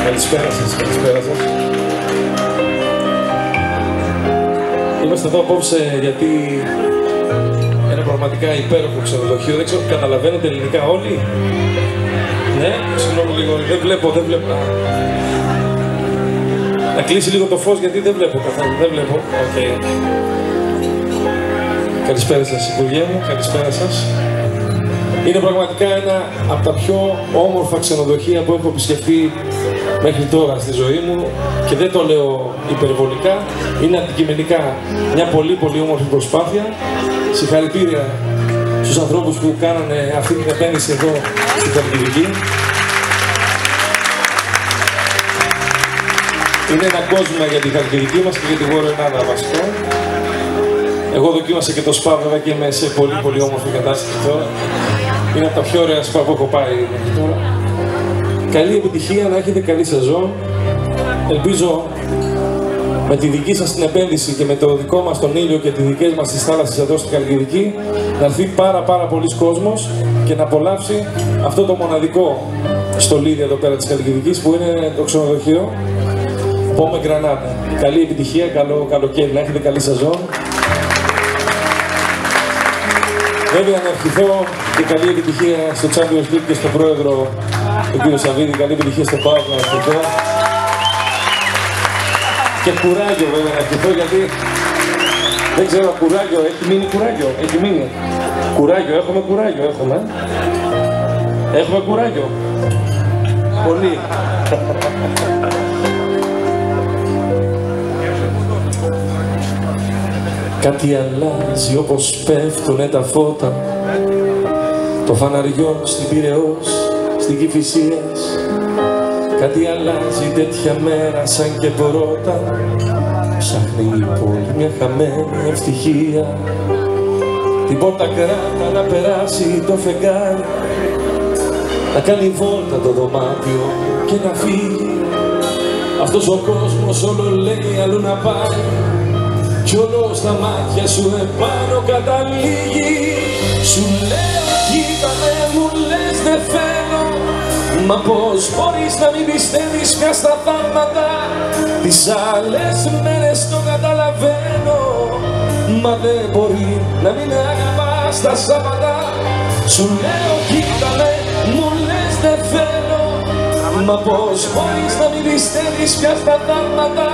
Καλησπέρα σας, καλησπέρα σας. Είμαστε εδώ απόψε γιατί ένα πραγματικά υπέροχο ξενοδοχείο. Δεν ξέρω, καταλαβαίνετε ελληνικά όλοι. Ναι, συγγνώμη λίγο, δεν βλέπω. Να κλείσει λίγο το φως γιατί δεν βλέπω καθόλου, δεν βλέπω. Okay. Καλησπέρα σας Υπουργέ μου, καλησπέρα σας. Είναι πραγματικά ένα από τα πιο όμορφα ξενοδοχεία που έχω επισκεφτεί μέχρι τώρα στη ζωή μου και δεν το λέω υπερβολικά, είναι αντικειμενικά μια πολύ πολύ όμορφη προσπάθεια. Συγχαρητήρια στους ανθρώπους που κάνανε αυτή την επένδυση εδώ στην Χαλκιδική. Είναι ένα κόσμο για τη Χαλκιδική μας και για τη Βόρεια Ελλάδα βασικά. Εγώ δοκίμασα και το σπα βέβαια και είμαι σε πολύ πολύ όμορφη κατάσταση τώρα. Είναι από τα πιο ωραία σπα που έχω πάει μέχρι τώρα. Καλή επιτυχία, να έχετε καλή σεζόν. Ελπίζω με τη δική σας την επένδυση και με το δικό μας τον ήλιο και τις δικές μας τις θάλασσες εδώ στη Χαλκιδική να έρθει πάρα πολλής κόσμος και να απολαύσει αυτό το μοναδικό στολίδι εδώ πέρα της Χαλκιδικής που είναι το ξενοδοχείο Πόμε Γκρανάτα. Καλή επιτυχία, καλό καλοκαίρι, να έχετε καλή σεζόν. Βέβαια να ευχηθώ και καλή επιτυχία στο Champions League και στον πρόεδρο τον κύριο Σαββίδη, καλή επιτυχία στο ΠΑΟΚ να ευχηθώ. Και κουράγιο βέβαια να ευχηθώ γιατί δεν ξέρω, κουράγιο, έχει μείνει κουράγιο, έχει μείνει. Κουράγιο, έχουμε κουράγιο, έχουμε. Έχουμε κουράγιο. Πολύ. Κάτι αλλάζει όπως πέφτουνε τα φώτα, το φαναριό στην Πειραιώς, στην Κηφισίας. Κάτι αλλάζει τέτοια μέρα σαν και πρώτα, ψάχνει η πόλη μια χαμένη ευτυχία. Την πόρτα κράτα να περάσει το φεγγάρι, να κάνει βόλτα το δωμάτιο και να φύγει. Αυτός ο κόσμος όλο λέει αλλού να πάει κι όλο στα μάτια σου επάνω καταλήγει. Σου λέω κοίτανε, μου λες δεν θέλω, μα πως μπορείς να μην πιστεύεις πια στα θαύματα. Τις άλλες μέρες το καταλαβαίνω, μα δεν μπορεί να μην αγαπάς τα Σάββατα. Σου λέω κοίτανε, μου λες δεν θέλω, μα πως μπορείς να μην πιστεύεις πια στα θαύματα.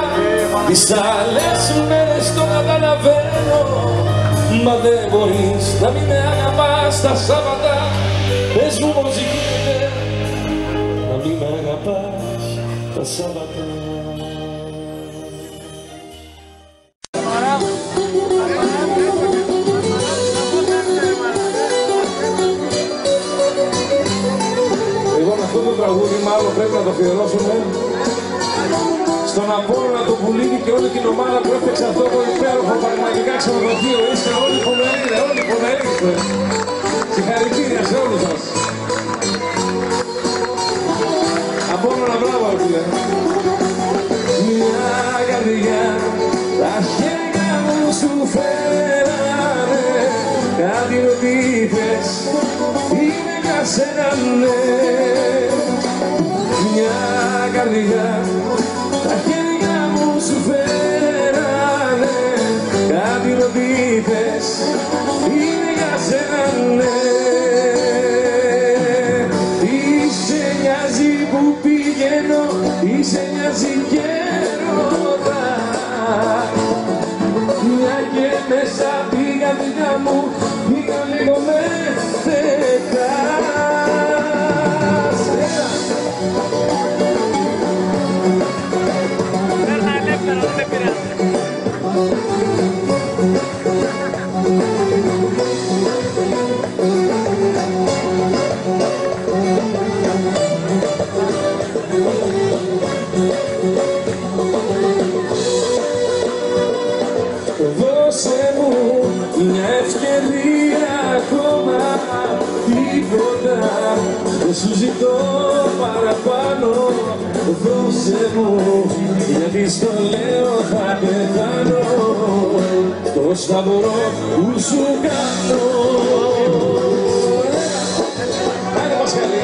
Τις άλλες μέρες το καταλαβαίνω, μα δεν μπορείς να μην με αγαπάς τα Σάββατα. Πες μου πως γίνεται να μην με αγαπάς τα Σάββατα. Λοιπόν, αυτό το τραγούδι μάλλον πρέπει να το αφιερώσουμε στον Απόλλωνα, τον Πουλίδη και όλη την ομάδα που έφτιαξε αυτό το υπέροχο πραγματικά ξενοδοχείο. Είστε όλοι πονοέλληνες, όλοι πονοέλληνες. Συγχαρητήρια σε όλους σας. Απόλλωνα, μπράβο φίλε. Μια καρδιά, τα χέρια μου σου φέρανε, κάτι ό,τι είπες είναι για σένα ναι. Μια καρδιά, τα χέρια μου σου φέρανε, κάτι ό,τι είπες είναι για σένα ναι. Τι σε νοιάζει που πηγαίνω, τι σε νοιάζει και ρωτά, μια και μέσα πήγα δικά μου, πήγα λίγο με θετάς. Δώσε μου μια ευκαιρία ακόμα, τίποτα δεν σου ζητώ παραπάνω. Δώσε μου, γιατί στο λέω θα πεθάνω, τόσα μπορώ που σου κάνω. Άντε Πασχαλή.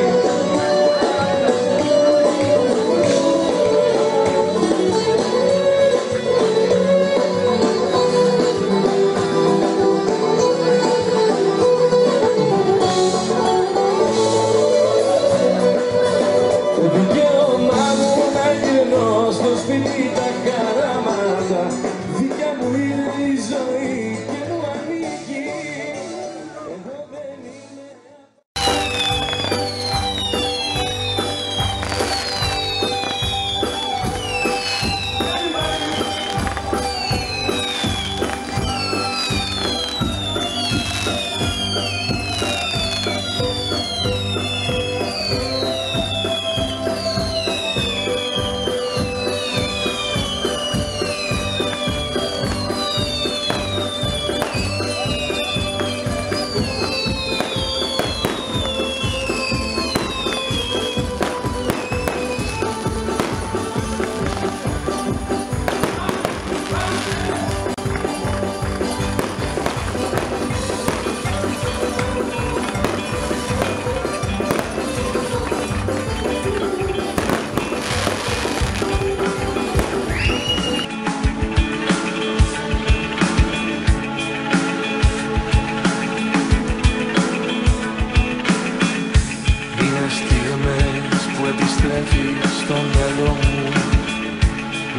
επιστρέφει στο μυαλό μου,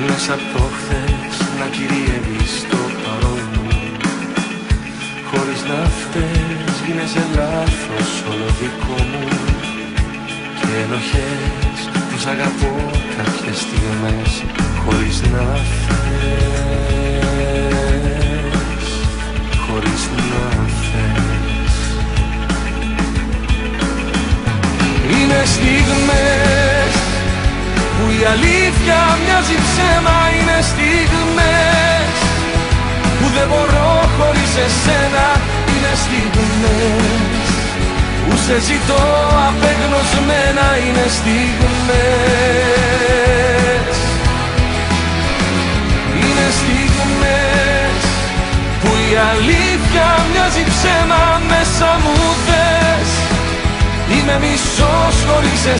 μέσα από το χθες να κυριεύει στο παρόν μου. Χωρίς να φταίς γίνεσαι λάθος όλο δικό μου, και ενοχές που σ' αγαπώ κάποιες στιγμές χωρίς να θες, χωρίς να θες. Είναι στιγμές που η αλήθεια μοιάζει ψέμα, είναι στιγμές που δεν μπορώ χωρίς εσένα, είναι στιγμές που σε ζητώ απεγνωσμένα, είναι στιγμές. Είναι στιγμές που η αλήθεια μοιάζει ψέμα, μέσα μου θες. Είμαι μισός χωρίς